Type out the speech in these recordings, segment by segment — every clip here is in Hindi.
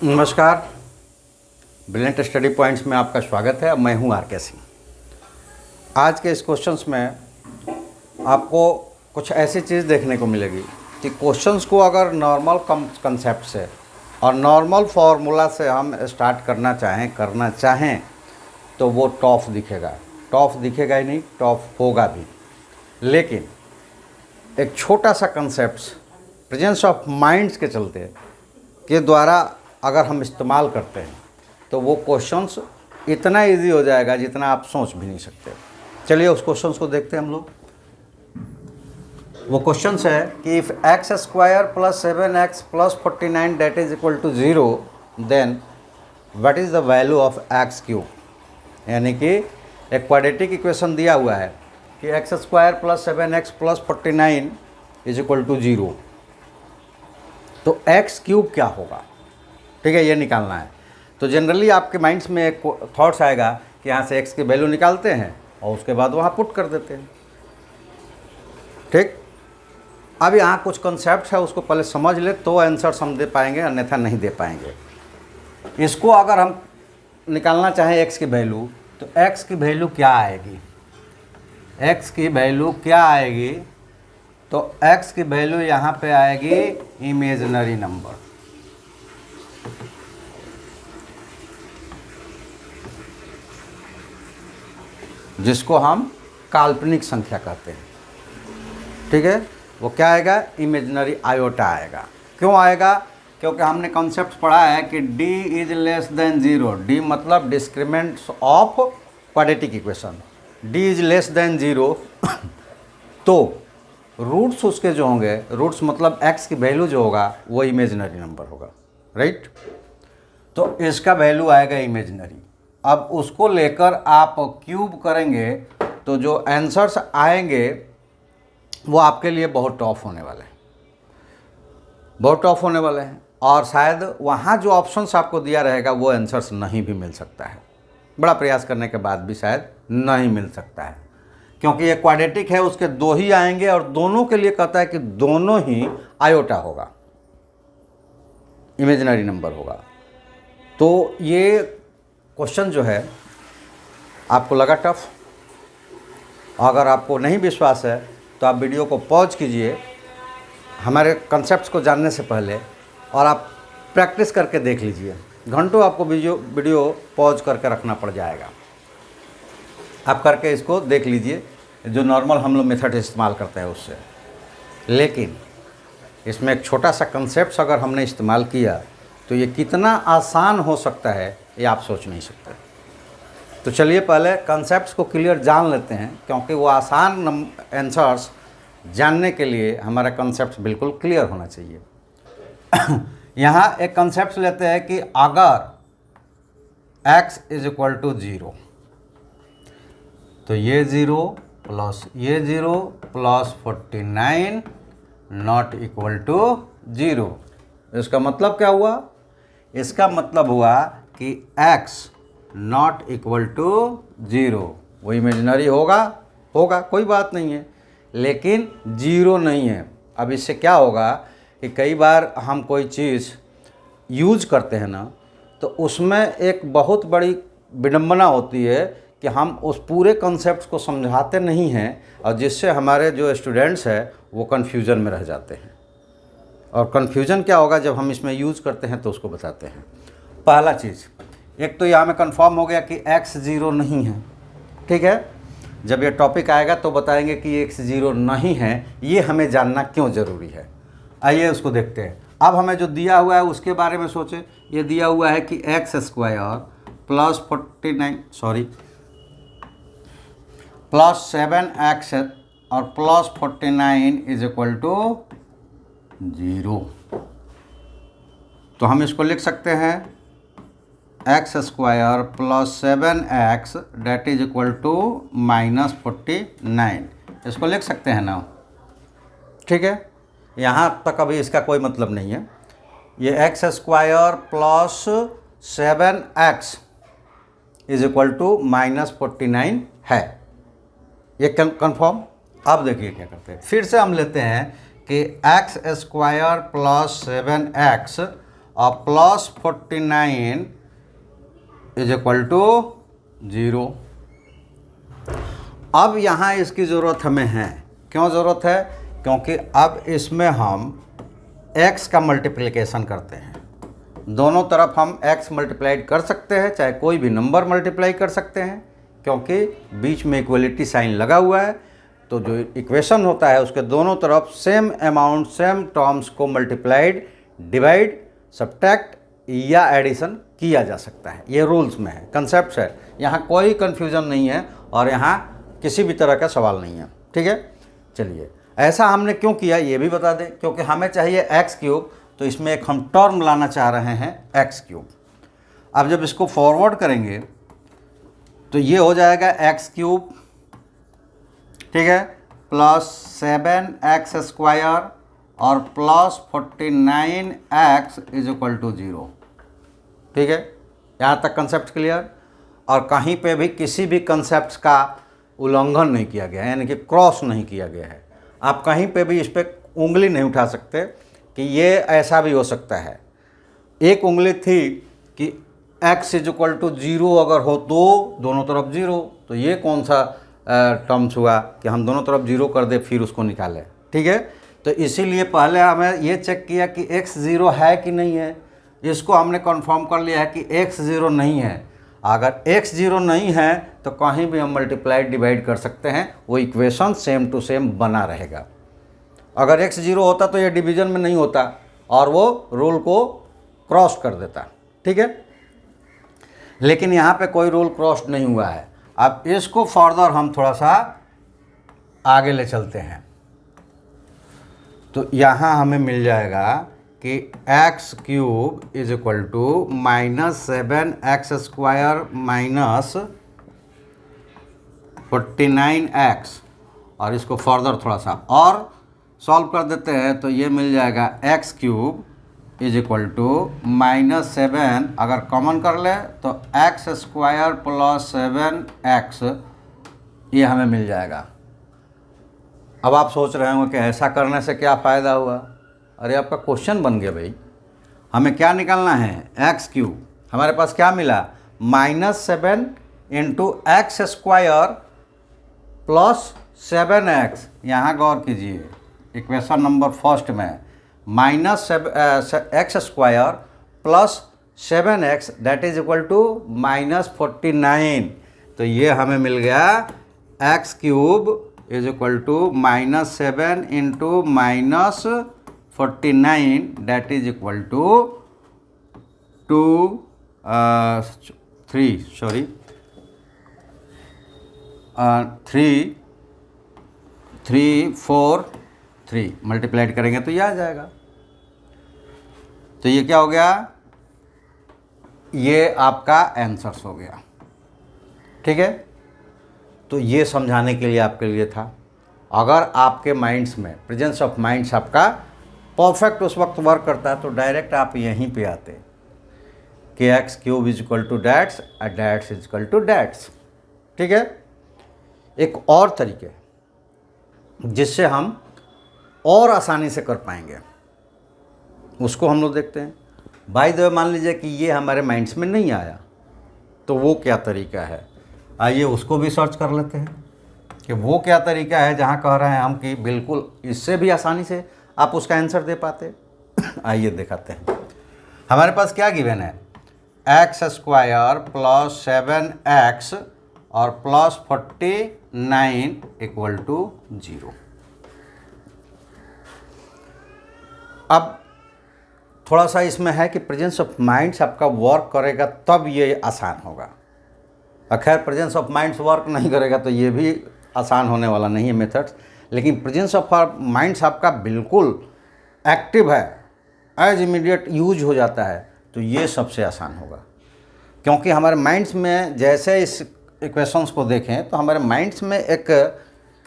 नमस्कार, ब्रिलियंट स्टडी पॉइंट्स में आपका स्वागत है। मैं हूं आर के सिंह। आज के इस क्वेश्चंस में आपको कुछ ऐसी चीज़ देखने को मिलेगी कि क्वेश्चंस को अगर नॉर्मल कंसेप्ट से और नॉर्मल फार्मूला से हम स्टार्ट करना चाहें तो वो टफ दिखेगा। टफ दिखेगा ही नहीं, टफ होगा भी। लेकिन एक छोटा सा कंसेप्ट प्रेजेंस ऑफ माइंड्स के चलते के द्वारा अगर हम इस्तेमाल करते हैं तो वो क्वेश्चंस इतना इजी हो जाएगा जितना आप सोच भी नहीं सकते। चलिए उस क्वेश्चंस को देखते हैं हम लोग। वो क्वेश्चंस है कि if x square plus 7x plus 49 that is equal to 0 then what is the value of x cube. यानी कि एक क्वाड्रेटिक इक्वेशन दिया हुआ है कि x square plus 7x plus 49 is equal to 0, तो एक्स क्यूब क्या होगा, ठीक है, ये निकालना है। तो जनरली आपके माइंड्स में एक थॉट्स आएगा कि यहाँ से एक्स की वैल्यू निकालते हैं और उसके बाद वहाँ पुट कर देते हैं, ठीक। अब यहाँ कुछ कॉन्सेप्ट है, उसको पहले समझ ले तो आंसर्स हम दे पाएंगे, अन्यथा नहीं दे पाएंगे। इसको अगर हम निकालना चाहें एक्स की वैल्यू, तो एक्स की वैल्यू क्या आएगी, एक्स की वैल्यू क्या आएगी, तो एक्स की वैल्यू यहाँ पे आएगी इमेजिनरी नंबर। जिसको हम काल्पनिक संख्या कहते हैं, ठीक है। वो क्या आएगा, इमेजिनरी आयोटा आएगा। क्यों आएगा, क्योंकि हमने कॉन्सेप्ट पढ़ा है कि d is less than 0। d मतलब discriminant of quadratic equation. d is less than 0 तो रूट्स उसके जो होंगे, रूट्स मतलब x की वैल्यू जो होगा वो इमेजिनरी नंबर होगा, राइट। तो इसका वैल्यू आएगा इमेजिनरी। अब उसको लेकर आप क्यूब करेंगे तो जो आंसर्स आएंगे वो आपके लिए बहुत टफ होने वाले हैं, बहुत टफ होने वाले हैं। और शायद वहाँ जो ऑप्शंस आपको दिया रहेगा वो आंसर्स नहीं भी मिल सकता है, बड़ा प्रयास करने के बाद भी शायद नहीं मिल सकता है, क्योंकि ये क्वाड्रेटिक है, उसके दो ही आएंगे और दोनों के लिए कहता है कि दोनों ही आयोटा होगा, इमेजिनरी नंबर होगा। तो ये क्वेश्चन जो है आपको लगा टफ, अगर आपको नहीं विश्वास है तो आप वीडियो को पॉज कीजिए हमारे कॉन्सेप्ट्स को जानने से पहले, और आप प्रैक्टिस करके देख लीजिए। घंटों आपको वीडियो पॉज करके रखना पड़ जाएगा। आप करके इसको देख लीजिए, जो नॉर्मल हम लोग मेथड इस्तेमाल करते हैं उससे। लेकिन इसमें एक छोटा सा कंसेप्ट अगर हमने इस्तेमाल किया तो ये कितना आसान हो सकता है ये आप सोच नहीं सकते। तो चलिए पहले कंसेप्ट्स को क्लियर जान लेते हैं, क्योंकि वो आसान आंसर्स जानने के लिए हमारा कंसेप्ट बिल्कुल क्लियर होना चाहिए। यहाँ एक कंसेप्ट लेते हैं कि अगर x इज इक्वल टू 0 तो ये 0 प्लस ये 0 प्लस 49 नॉट इक्वल टू 0। इसका मतलब क्या हुआ, इसका मतलब हुआ कि x नॉट इक्वल टू 0। वो इमेजिनरी होगा, कोई बात नहीं है, लेकिन 0 नहीं है। अब इससे क्या होगा कि कई बार हम कोई चीज़ यूज करते हैं ना, तो उसमें एक बहुत बड़ी विडंबना होती है कि हम उस पूरे कॉन्सेप्ट को समझाते नहीं हैं, और जिससे हमारे जो स्टूडेंट्स हैं वो कन्फ्यूज़न में रह जाते हैं। और कन्फ्यूज़न क्या होगा जब हम इसमें यूज़ करते हैं तो उसको बताते हैं। पहला चीज़, एक तो यहाँ में कंफर्म हो गया कि x 0 नहीं है, ठीक है। जब ये टॉपिक आएगा तो बताएंगे कि x 0 नहीं है, ये हमें जानना क्यों ज़रूरी है। आइए उसको देखते हैं। अब हमें जो दिया हुआ है उसके बारे में सोचें। ये दिया हुआ है कि एक्स स्क्वायर प्लस 7x और प्लस 49 इज इक्वल टू 0। तो हम इसको लिख सकते हैं x square plus 7x that is equal to -49। इसको लिख सकते हैं ना, ठीक है। यहाँ तक अभी इसका कोई मतलब नहीं है। ये x square plus 7x is equal to -49 है, ये कंफर्म। अब देखिए क्या करते हैं, फिर से हम लेते हैं कि एक्स स्क्वायर प्लस 7x और प्लस 49 इज इक्वल टू 0। अब यहाँ इसकी ज़रूरत हमें है। क्यों ज़रूरत है? क्योंकि अब इसमें हम x का मल्टीप्लिकेशन करते हैं। दोनों तरफ हम x मल्टीप्लाइड कर सकते हैं, चाहे कोई भी नंबर मल्टीप्लाई कर सकते हैं, क्योंकि बीच में इक्वलिटी साइन लगा हुआ है। तो जो इक्वेशन होता है उसके दोनों तरफ सेम अमाउंट सेम टर्म्स को मल्टीप्लाइड, डिवाइड, सब्ट्रैक्ट या एडिशन किया जा सकता है। ये रूल्स में है, कंसेप्ट है, यहाँ कोई कन्फ्यूज़न नहीं है और यहाँ किसी भी तरह का सवाल नहीं है। ठीक है, चलिए ऐसा हमने क्यों किया ये भी बता दें। क्योंकि हमें चाहिए x3, तो इसमें एक हम टर्म लाना चाह रहे हैं x3। अब जब इसको फॉरवर्ड करेंगे तो ये हो जाएगा x3, ठीक है, प्लस 7x² और plus 49x is equal to 0। ठीक है, यहाँ तक कंसेप्ट क्लियर। और कहीं पे भी किसी भी कंसेप्ट का उल्लंघन नहीं किया गया है, यानी कि क्रॉस नहीं किया गया है। आप कहीं पे भी इस पर उंगली नहीं उठा सकते कि ये ऐसा भी हो सकता है। एक उंगली थी कि x इज इक्वल टू 0 अगर हो तो दोनों तरफ 0, तो ये कौन सा टर्म्स हुआ कि हम दोनों तरफ 0 कर दे फिर उसको निकालें। ठीक है, तो इसीलिए पहले हमें ये चेक किया कि x 0 है कि नहीं है। इसको हमने कंफर्म कर लिया है कि x 0 नहीं है। अगर x 0 नहीं है तो कहीं भी हम मल्टीप्लाइड डिवाइड कर सकते हैं, वो इक्वेशन सेम टू सेम बना रहेगा। अगर x 0 होता तो ये डिवीजन में नहीं होता और वो रूल को क्रॉस कर देता। ठीक है, लेकिन यहाँ पे कोई रूल क्रॉस नहीं हुआ है। अब इसको फर्दर हम थोड़ा सा आगे ले चलते हैं, तो यहाँ हमें मिल जाएगा कि x³ is equal to -7x² minus 49x, और इसको फर्दर थोड़ा सा और सॉल्व कर देते हैं तो ये मिल जाएगा x³ इज इक्वल टू -7, अगर कॉमन कर ले तो x² प्लस 7x, ये हमें मिल जाएगा। अब आप सोच रहे होंगे कि ऐसा करने से क्या फ़ायदा हुआ। अरे आपका क्वेश्चन बन गया भाई। हमें क्या निकालना है? x³ हमारे पास क्या मिला? -7 इंटू x² प्लस 7x। यहाँ गौर कीजिए, इक्वेशन नंबर फर्स्ट में -x² plus 7x that is equal to -49। तो ये हमें मिल गया x³ is equal to -7 into -49 that is equal to 343 multiplied करेंगे तो ये आ जाएगा। तो ये क्या हो गया? ये आपका आंसर्स हो गया। ठीक है, तो ये समझाने के लिए आपके लिए था। अगर आपके माइंड्स में प्रेजेंस ऑफ माइंड्स आपका परफेक्ट उस वक्त वर्क करता है तो डायरेक्ट आप यहीं पे आते कि x³ is equal to that's और that's is equal to that's. ठीक है, एक और तरीके जिससे हम और आसानी से कर पाएंगे उसको हम लोग देखते हैं। बाय द वे मान लीजिए कि ये हमारे माइंड्स में नहीं आया, तो वो क्या तरीका है, आइए उसको भी सर्च कर लेते हैं कि वो क्या तरीका है जहाँ कह रहे हैं हम कि बिल्कुल इससे भी आसानी से आप उसका आंसर दे पाते। आइए दिखाते हैं। हमारे पास क्या गिवन है? x² प्लस 7x और प्लस 49 इक्वल टू 0। अब थोड़ा सा इसमें है कि प्रेजेंस ऑफ माइंड्स आपका वर्क करेगा तब ये आसान होगा। खैर प्रेजेंस ऑफ माइंड्स वर्क नहीं करेगा तो ये भी आसान होने वाला नहीं है मेथड्स, लेकिन प्रेजेंस ऑफ माइंड्स आपका बिल्कुल एक्टिव है, एज इमीडिएट यूज हो जाता है, तो ये सबसे आसान होगा। क्योंकि हमारे माइंड्स में जैसे इस इक्वेशंस को देखें तो हमारे माइंड्स में एक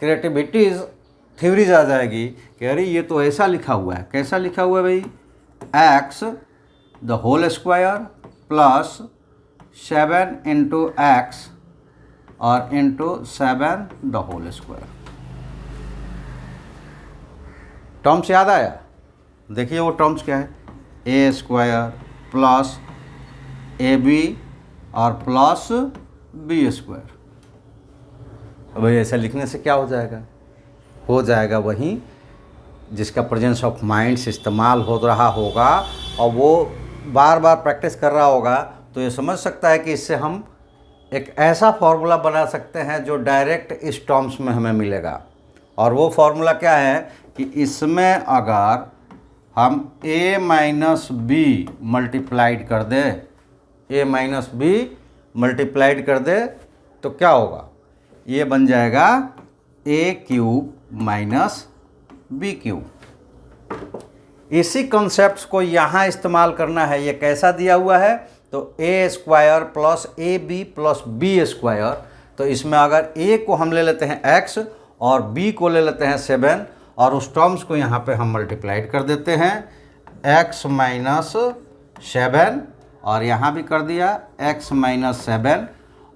क्रिएटिविटीज़ थ्योरीज आ जाएगी कि अरे ये तो ऐसा लिखा हुआ है। कैसा लिखा हुआ है भाई? x the whole square plus 7 into x और into 7 the whole square. Terms याद आया? देखिए वो टर्म्स क्या है। A square plus a b और प्लस बी स्क्वायर। भाई ऐसा लिखने से क्या हो जाएगा वही जिसका प्रेजेंस ऑफ माइंड से इस्तेमाल हो रहा होगा और वो बार बार प्रैक्टिस कर रहा होगा तो ये समझ सकता है कि इससे हम एक ऐसा फार्मूला बना सकते हैं जो डायरेक्ट इस टर्म्स में हमें मिलेगा। और वो फार्मूला क्या है कि इसमें अगर हम a माइनस बी मल्टीप्लाइड कर दे, a माइनस बी मल्टीप्लाइड कर दे तो क्या होगा, ये बन जाएगा a cube minus b cube. इसी कॉन्सेप्ट्स को यहाँ इस्तेमाल करना है। ये कैसा दिया हुआ है तो a square plus a b plus b square. तो इसमें अगर a को हम ले लेते हैं x और b को ले लेते हैं 7 और उस टर्म्स को यहाँ पे हम मल्टीप्लाइड कर देते हैं x माइनस 7 और यहाँ भी कर दिया x माइनस 7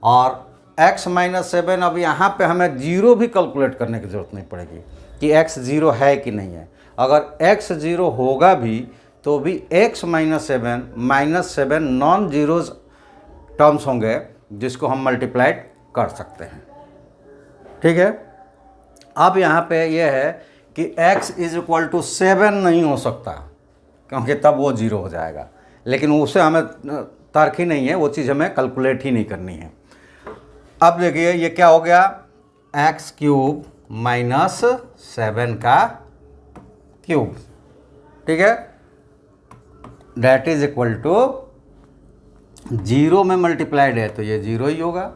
और x माइनस 7। अब यहाँ पे हमें जीरो भी कैलकुलेट करने की ज़रूरत नहीं पड़ेगी कि x ज़ीरो है कि नहीं है। अगर x ज़ीरो होगा भी तो भी x minus 7 non zeros terms होंगे जिसको हम मल्टीप्लाइड कर सकते हैं। ठीक है, अब यहाँ पे ये है कि x इज इक्वल टू 7 नहीं हो सकता क्योंकि तब वो जीरो हो जाएगा, लेकिन उसे हमें तर्क ही नहीं है, वो चीज़ हमें कैलकुलेट ही नहीं करनी है। अब देखिए ये क्या हो गया, x क्यूब माइनस 7 का क्यूब। ठीक है, that is equal to zero में मल्टीप्लाइड है तो ये जीरो ही होगा,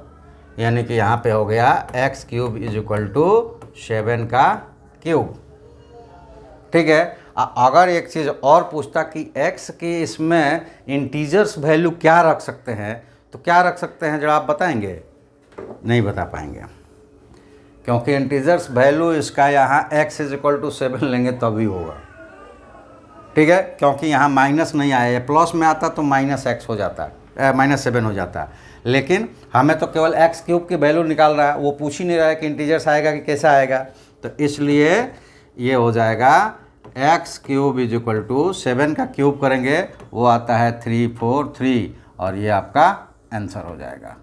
यानी कि यहाँ पे हो गया x cube is equal to 7 का क्यूब। ठीक है, अगर एक चीज़ और पूछता कि x की इसमें इंटीजर्स वैल्यू क्या रख सकते हैं तो क्या रख सकते हैं, जरा आप बताएंगे? नहीं बता पाएंगे क्योंकि इंटीजर्स वैल्यू इसका यहाँ x इज इक्वल टू 7 लेंगे तभी होगा। ठीक है, क्योंकि यहाँ माइनस नहीं आया है, प्लस में आता तो माइनस x हो जाता है, माइनस 7 हो जाता है, लेकिन हमें तो केवल x क्यूब की वैल्यू निकाल रहा है, वो पूछ ही नहीं रहा है कि इंटीजर्स आएगा कि कैसा आएगा। तो इसलिए ये हो जाएगा x cube is equal to 7 का क्यूब करेंगे वो आता है 343 और ये आपका आंसर हो जाएगा।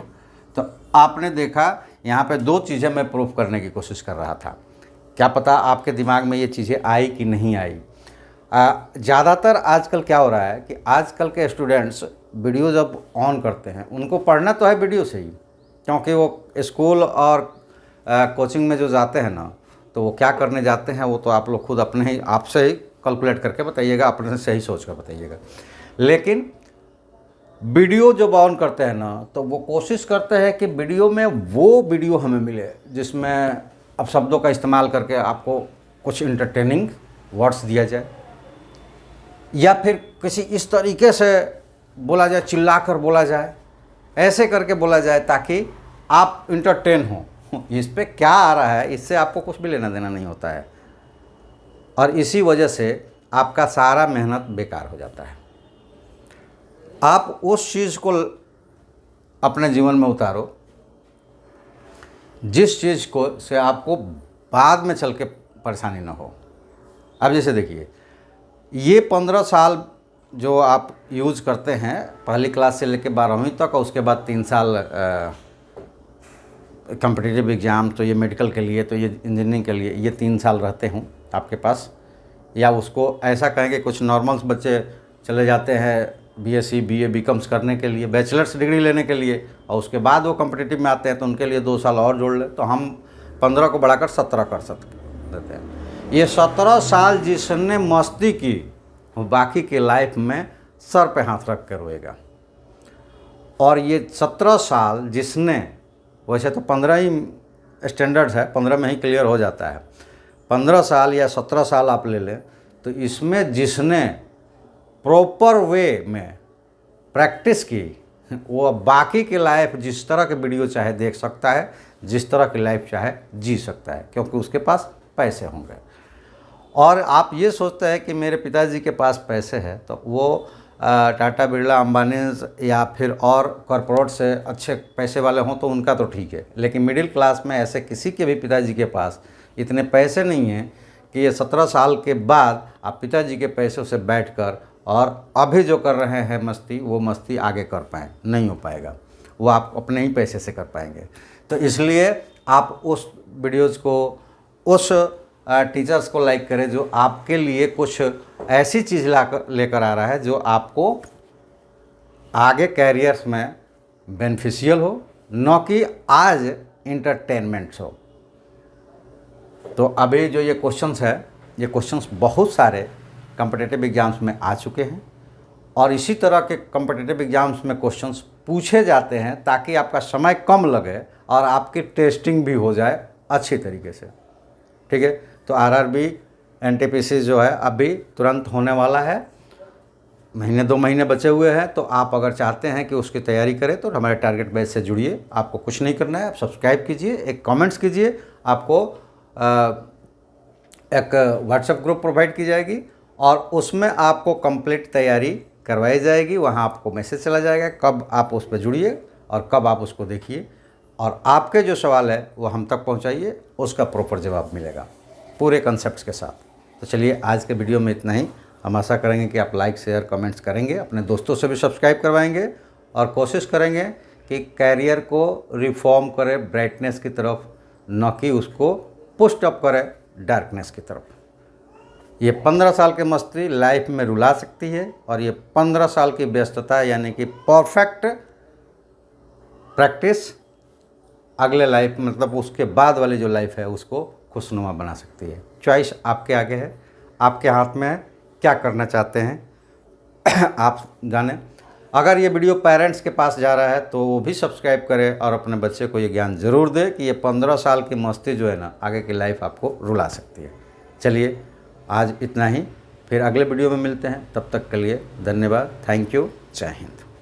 तो आपने देखा यहाँ पे दो चीज़ें मैं प्रूफ करने की कोशिश कर रहा था, क्या पता आपके दिमाग में ये चीज़ें आई कि नहीं आई। ज़्यादातर आजकल क्या हो रहा है कि आजकल के स्टूडेंट्स वीडियो जब ऑन करते हैं उनको पढ़ना तो है वीडियो से ही, क्योंकि वो स्कूल और कोचिंग में जो जाते हैं ना तो वो क्या करने जाते हैं वो तो आप लोग खुद अपने ही आपसे ही कैलकुलेट करके बताइएगा, अपने से ही सोच कर बताइएगा। लेकिन वीडियो जब ऑन करते हैं ना तो वो कोशिश करते हैं कि वीडियो में वो वीडियो हमें मिले जिसमें अब शब्दों का इस्तेमाल करके आपको कुछ इंटरटेनिंग वर्ड्स दिया जाए या फिर किसी इस तरीके से बोला जाए, चिल्लाकर बोला जाए, ऐसे करके बोला जाए ताकि आप इंटरटेन हो। इस पे क्या आ रहा है इससे आपको कुछ भी लेना देना नहीं होता है और इसी वजह से आपका सारा मेहनत बेकार हो जाता है। आप उस चीज़ को अपने जीवन में उतारो जिस चीज़ को से आपको बाद में चल के परेशानी ना हो। अब जैसे देखिए ये 15 साल जो आप यूज़ करते हैं पहली क्लास से लेकर 12वीं तक और उसके बाद 3 साल कॉम्पिटिटिव एग्ज़ाम, तो ये मेडिकल के लिए, तो ये इंजीनियरिंग के लिए, ये 3 साल रहते हों आपके पास। या उसको ऐसा कहेंगे कुछ नॉर्मल्स बच्चे चले जाते हैं बीएससी बीए बीकॉम्स करने के लिए, बैचलर्स डिग्री लेने के लिए, और उसके बाद वो कॉम्पिटिटिव में आते हैं तो उनके लिए 2 साल और जोड़ ले तो हम 15 को बढ़ाकर 17 कर सकते देते हैं। ये 17 साल जिसने मस्ती की वो बाकी के लाइफ में सर पे हाथ रख कर रोएगा। और ये 17 साल जिसने, वैसे तो 15 ही स्टैंडर्ड्स है, 15 में ही क्लियर हो जाता है, 15 साल या 17 साल आप ले लें तो इसमें जिसने प्रॉपर वे में प्रैक्टिस की वो बाकी की लाइफ जिस तरह के वीडियो चाहे देख सकता है, जिस तरह की लाइफ चाहे जी सकता है, क्योंकि उसके पास पैसे होंगे। और आप ये सोचते हैं कि मेरे पिताजी के पास पैसे हैं तो वो टाटा बिरला अंबानी या फिर और कॉरपोरेट से अच्छे पैसे वाले हों तो उनका तो ठीक है, लेकिन मिडिल क्लास में ऐसे किसी के भी पिताजी के पास इतने पैसे नहीं हैं कि ये 17 साल के बाद आप पिताजी के पैसों से बैठकर और अभी जो कर रहे हैं मस्ती वो मस्ती आगे कर पाएँ, नहीं हो पाएगा, वो आप अपने ही पैसे से कर पाएंगे। तो इसलिए आप उस वीडियोज़ को, उस टीचर्स को लाइक करें जो आपके लिए कुछ ऐसी चीज़ लेकर आ रहा है जो आपको आगे कैरियर्स में बेनिफिशियल हो, न कि आज इंटरटेनमेंट्स हो। तो अभी जो ये क्वेश्चंस है, ये क्वेश्चंस बहुत सारे कॉम्पिटिटिव एग्ज़ाम्स में आ चुके हैं और इसी तरह के कॉम्पिटिटिव एग्ज़ाम्स में क्वेश्चंस पूछे जाते हैं ताकि आपका समय कम लगे और आपकी टेस्टिंग भी हो जाए अच्छी तरीके से। ठीक है, तो आरआरबी एनटीपीसी जो है अभी तुरंत होने वाला है, महीने 2 महीने बचे हुए हैं। तो आप अगर चाहते हैं कि उसकी तैयारी करें तो हमारे टारगेट बैच से जुड़िए। आपको कुछ नहीं करना है, आप सब्सक्राइब कीजिए, एक कमेंट्स कीजिए, आपको एक व्हाट्सएप ग्रुप प्रोवाइड की जाएगी और उसमें आपको कंप्लीट तैयारी करवाई जाएगी। वहाँ आपको मैसेज चला जाएगा कब आप उस पर जुड़िए और कब आप उसको देखिए और आपके जो सवाल है वो हम तक पहुँचाइए, उसका प्रॉपर जवाब मिलेगा पूरे कंसेप्ट्स के साथ। तो चलिए आज के वीडियो में इतना ही। हम आशा करेंगे कि आप लाइक शेयर कमेंट्स करेंगे, अपने दोस्तों से भी सब्सक्राइब करवाएंगे और कोशिश करेंगे कि कैरियर को रिफॉर्म करें ब्राइटनेस की तरफ, न कि उसको पुस्ट अप करें डार्कनेस की तरफ। ये 15 साल की मस्ती लाइफ में रुला सकती है और ये 15 साल की व्यस्तता यानी कि परफेक्ट प्रैक्टिस अगले लाइफ, मतलब उसके बाद वाली जो लाइफ है उसको खुशनुमा बना सकती है। चॉइस आपके आगे है, आपके हाथ में है, क्या करना चाहते हैं आप जानें। अगर ये वीडियो पेरेंट्स के पास जा रहा है तो वो भी सब्सक्राइब करें और अपने बच्चे को ये ज्ञान ज़रूर दें कि ये 15 साल की मस्ती जो है ना आगे की लाइफ आपको रुला सकती है। चलिए आज इतना ही, फिर अगले वीडियो में मिलते हैं। तब तक के लिए धन्यवाद, थैंक यू, जय हिंद।